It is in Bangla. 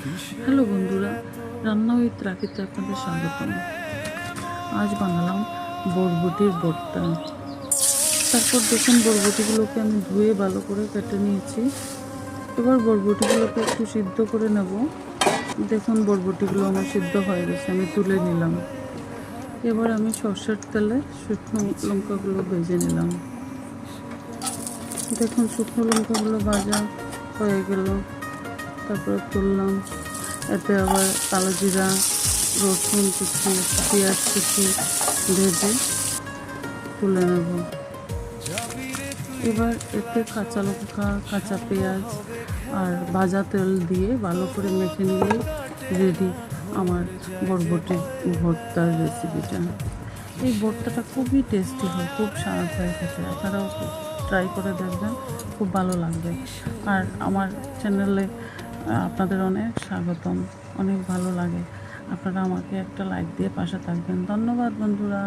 হ্যালো বন্ধুরা, রান্না উইথ রাকিতে আপনাদের স্বাগতম। আজ বানালাম বরবটির ভর্তা। তারপর দেখুন বরবটিগুলোকে আমি ধুয়ে ভালো করে কেটে নিয়েছি। এবার বরবটিগুলোকে একটু সিদ্ধ করে নেব। দেখুন বরবটিগুলো আমার সিদ্ধ হয়ে গেছে, আমি তুলে নিলাম। এবার আমি সর্ষের তেলে শুকনো লঙ্কাগুলো ভেজে নিলাম। দেখুন শুকনো লঙ্কাগুলো ভাজা হয়ে গেল, তারপরে তুললাম। এতে আবার কালো জিরা, রসুন কুচি, পেঁয়াজ কুচি ভেজে তুলে নেব। এবার এতে কাঁচা লঙ্কা, কাঁচা পেঁয়াজ আর ভাজা তেল দিয়ে ভালো করে মেখে নিলেই রেডি আমার বরবটির ভর্তার রেসিপিটা। এই ভর্তাটা খুবই টেস্টি হয়, খুব স্বাদ হয় খেতে। আপনারাও ট্রাই করে দেখবেন, খুব ভালো লাগবে। আর আমার চ্যানেলে আপনাদের অনেক স্বাগতম, অনেক ভালো লাগে। আপনারা আমাকে একটা লাইক দিয়ে পাশে থাকবেন। ধন্যবাদ বন্ধুরা।